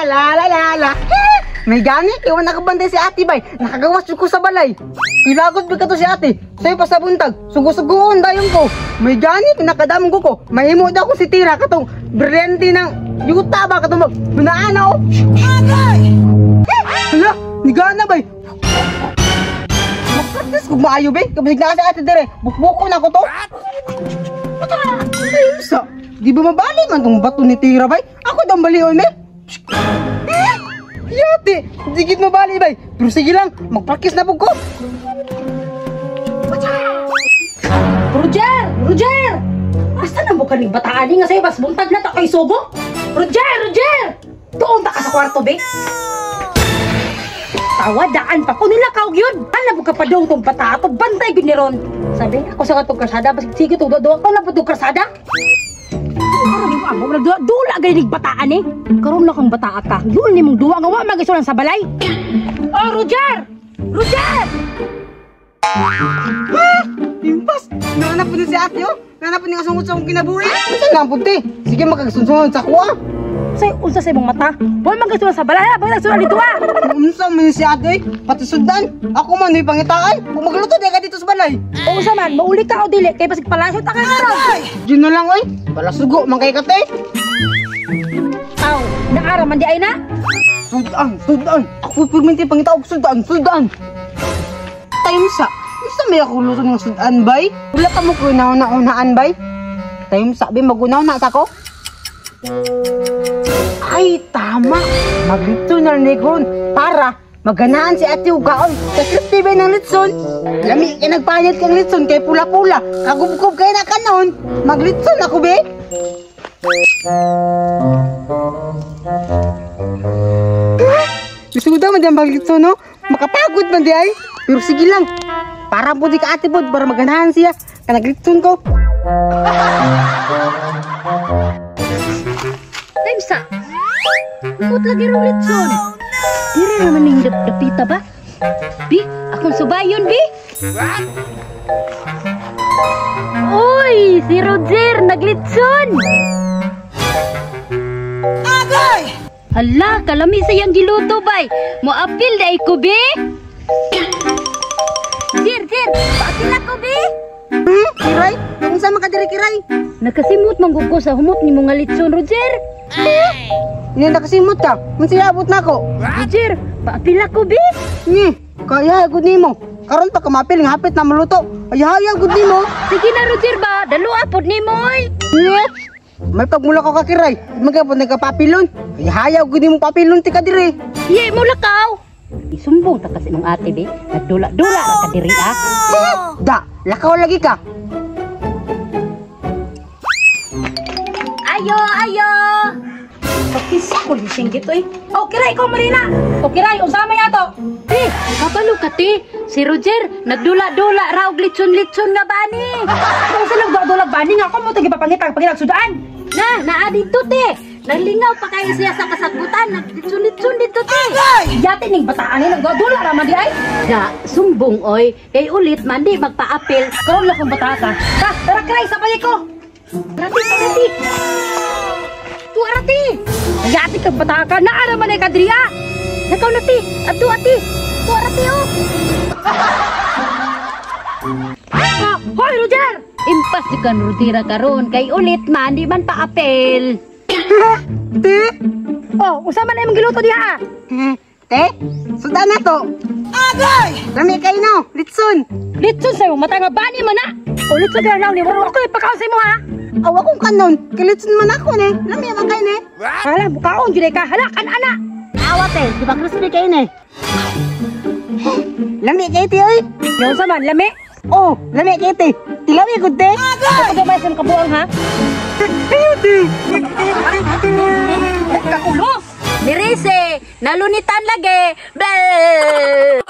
la la la la. May gani, iwan nakabantay si ate bay. Nakagawas ko sa balay. Pilagod ba ka to si ate? Sa'yo pa sa buntag, sugo-sugoon dayong ko. May gani, nakadamong ko. Mahimo daw ko si Tira katong brilyante ng yuta ba katong magbunaana o. Agay! Hala, nigana bay. Magpratis kung maayo bay. Kabalik na ka si ate dire. Bukbuko na ko to. Ay, isa. Di ba mabali man tong bato ni Tira bay? Ako daw balion eh. Yati, digit mo bali bay. Pero sige lang, magpraktis na po ko. Roger! Roger! Asa na mo ka ning bataan nga sa'yo bas buntag na ta kay Sobo? Roger! Roger! Doon ta ka sa kwarto, be? Tawadaan pa ko nila kaog yun. Alam mo ka pa daw itong bata ato, bantay gud ni ron. Sabi, ako sa katong krasada, bas sige to, doon ko na po itong krasada. Dula galing bataan eh. Karon lang kang bataa ka. Yun ni mong duwa nga wa magisulan sa balay. Oh, Roger! Roger! Impas! Nanap po si ate oh. Nanap po niya kasungot sa akong kinabuhi. Saan nga punti? Sige magkakasunod sa kuha. Say, unsa sa imong mata? Wa magisulan sa balay, ba nagsulan dito ah. Unsa man si ate? Pati sudan. Ako man may pangitaan. Kung magluto di ka dito sa balay. O unsa man, mauli ka o dili kay basig palasot ta ka karon. Diyan na lang oy. Balasugo man kay kate. Aw, naara man di ay na? Sudan. Ako perminti pangitaog sudan. Time sa. Isa may ako luto ng sudan bay. Wala ka mo ko nauna-unaan bay. Time sa bi magunaw na sa ko. Ay, tama. Maglito na negron para maganaan si ate ugaon. Sa crispy ba ng litson? Lami ka nagpahayat kang litson kay pula-pula. Kagubkob kayo na kanon. Maglitson ako be. Isuda man dyan maglitson no? Makapagod man di ay. Pero sige lang. Para po di ka ate po para maganaan siya. Kanaglitson ko. Timesa. Ikot lagi rong litson. Diri naman ning dapita ba? Bi, akong subayon, Bi. Oy, si Roger naglitson. Agay! Hala, kalami sayang giluto, bay. Mo apil dai ko, Bi. Sir, paapil ako, Bi. Kiray? Kung saan makadiri kiray? Nakasimot manggug ko sa humot ni mga litson, Roger. Hindi nakasimot ka. Mansiyabot na ako. Roger, paapil ako, Bi. Ni, kaya gud nimo. Karon pa kamapil nga hapit na maluto. Ay gud nimo. Sige na, Roger ba? Dalo apod ni moy. Ni, may pagmula ko ka kiray. Magapon nagkapapilon. Ay gud nimo papilon ti ka diri. Iye mo lakaw. Isumbong ta kasi mong ate, Bi. Nagdula-dula ra ka diri ah. Da, lakaw lagi ka. Ayo. Pakisa ko lising gito eh. Oh, kiray ko Marina. Oh, kiray, usama yato. Kapalo ka ti. Si Roger, nagdula-dula ra og litson-litson nga bani. Kung sa nagdula bani nga ako mo tagi papangitang sudaan. Naa dito te. Naglingaw pa kayo siya sa kasagbutan. Naglitson-litson dito te. Yate ning bataan ni nagdula ra man di ay. Da, sumbong oy. Kay ulit man di magpaapil. Karon lang kung bata ka. Tara kiray sabay ko. Rati. Tuarati! Nagati kang bata ka! Naara man ay kadriya! Nakaw na ti! Abdo ati! Tuarati oh! Hoy Roger! Impas di ka nurutira karon kay ulit man di man paapel! Te? Oh, usama na yung giluto diha! Te? Sudan na to! Agay! Lami kayo no! Litson! Litson sa'yo! Mata nga bani man na! O litson ka na ni mo! Ako ipakaw sa'yo mo ha! Aw akong kanon! Kilitson man ako ne! Lami man kayo ne! Hala, bukaon dyan ka! Hala, kan-ana! Awat eh! Di ba crispy kayo ne? Lami kayo te oy! Yung saman, lami! Oh! Lami kayo te! Tilami ko te! Kapag gamay sa kabuang ha! Ayaw te! Kakulo! Mirese! Nalunitan lagi! Bel!